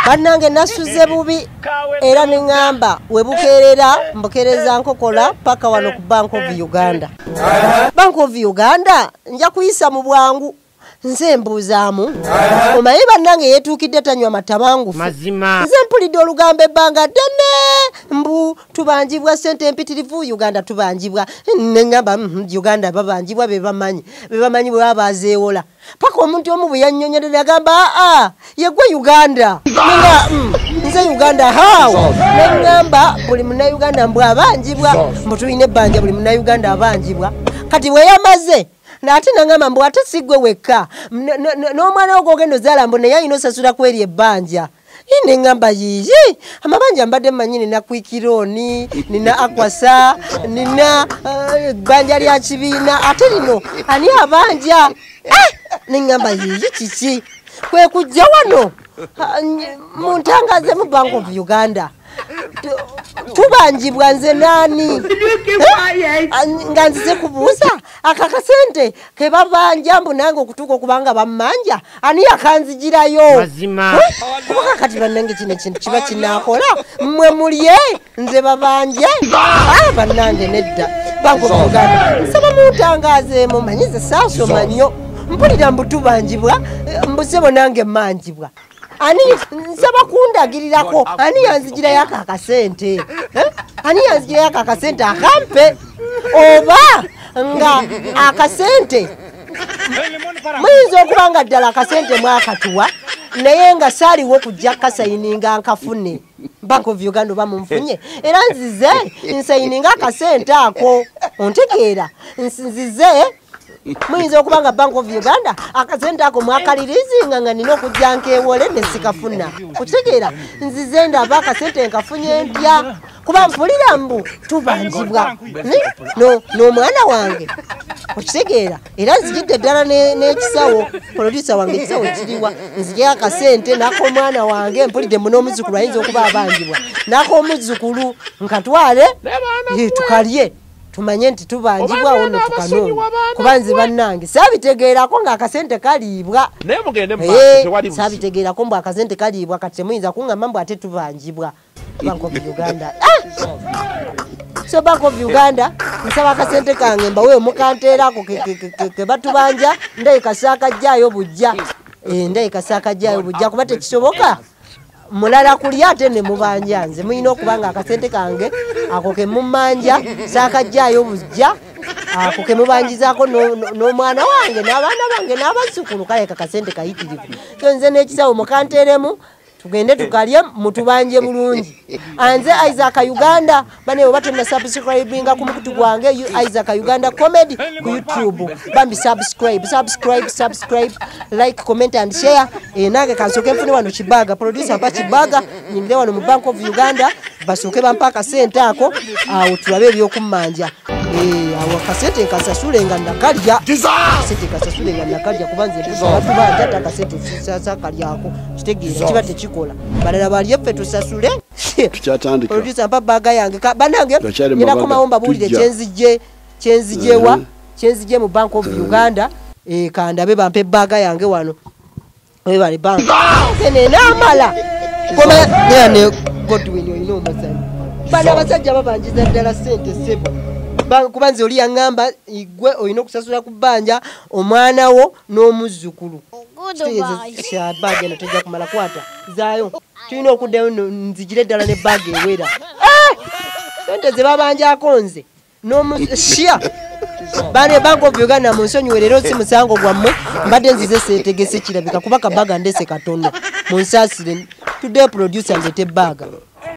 Bannange nasuze bubi era nengamba webukerera mbukereza nkokola paka wano ku Bank of Uganda. Bank of Uganda nja kuyisa mu bwangu nze mbuzaamu omanyi bannange yetuukidde tanywa matabangu mazima nze mpulidde olugambo ebbanga ddene mbu tubanjibwa sente empitirivu Uganda tubanjibwa nengamba Uganda babanjibwa bebamanyi bwe babazeewola paka omuntu omu bwe yannyonnyolera agamba yegwe Uganda nenga nze Uganda how nengamba buli munnauganda mbw abanjibwa mbu tulina ebbanja buli munnauganda abanjibwa kati weyamaze nate nangamba mbu ate sigwe wekka n'omwana ogogendo zala mbu naye ayina osasula kweri ebbanja ine ngamba yiyi amabanja mbadde mmanyi nina kwikironi nina akwasa nina banja lya kibiina ate lino ani abanja nengamba yiyi kiki kwe kujja wano muntangaze mu Bank of Uganda tubanjibwa nze nani nga nzize kubuuza akakasente ke babanja mbu nange okutuuka okubanga bammanja ani yakanzigirayo mazima kubanga kati bannange kino kintu kiba kinaakola mmwe mulye nze babanje bannange nedda Bank of Uganda nsaba muntangazeemu manyize saasoma nnyo mpulira mbu tubanjibwa mbusebo nange mmanjibwa ani nsaba kundagirirako ani yanzigira yaka akasente ani yanzigira yaka akasente akampe oba nga akasente muyinza okuba nga ddala akasente mwakatuwa naye nga saaliwo kujja kasayininga nkafune Bank of Uganda oba munfunye era nzize nsayininga akasente ako ontegeera nzize muyinza okuba nga Bank of Uganda akasente ako mwakalirizinga nga nina okujja nkewole nesikafuna okitegeera nzize ndaba akasente nkafunye ntya kuba mpulira mbu tubanjibwa n'omwana wange okitegeera era nzigidde ddala n'ekisawo producer wange ekisawo kiriwa nzigye akasente n'ak'omwana wange mpulidde mu n'omuzzukulu ayinza okuba abanjibwa n'ak'omuzzukulu nkatwale tukalye tumanye nti tubanjibwa ono tukanoona kuba nze bannange saabitegeerako ng'akasente kaliibwa saabitegeerako mbu akasente kaliibwa kati temuyinza kuŋŋamba mbu ate tubanjibwa Bank of Uganda so Bank of Uganda nsaba akasente kange mbawe mukanteerako ke batubanja ndayikasaakajjaayo bujja ndayikasaakajjaayo bujja kuba tekisoboka mulala kulya ate ne mubanja nze muyina okuba nga akasente kange ako ke mumanja saakajjaayo bujja ako ke mubanjizaako n'omwana wange n'abaana bange n'abazzukulu kale kakasente kayitirivu kyo nze n'ekisawo mukanteeremu tugende tukalye mutubanje bulungi anze Isaac Uganda bane oba tena subscribinga ku mukutu gwange Isaac Uganda comedy ku YouTube bambi subscribe like comment and share nage kansoke mfune wano Kibaga producer pa Kibaga nyinde wano mu Bank of Uganda basoke bampaka sente ako tulabe ebyokumanja awo kasete kasasule nga nakalya kasete kasasule nga nakalya kubanze batubanja takasete sasa kalyako kitegeera kiba tekikola balala balye ffe tusasule tukyatandika producer mpa baga yange banange nina komawomba bulire kyenzije mu Bank of Uganda kandabe bampe baga yange wano webale bank kene namala koma ne Godwin oyino omusani bana basajja babanjiza ddala sente sebo kuba nze oli yaŋŋamba igwe olina okusasula ku bbanja omwana wo n'omuzzukulu baaga eno tejja kumala kwata zaayo tulina okuddayo nzigire ddala ne baaga ewera sente ze babanjako nze n'omusya bane Bank of Uganda munsonyiwe leero si musango gwammwe mbadde nzize seetegese kirabika kuba kabaga ndese katono munsaasire tudde producer ndete baaga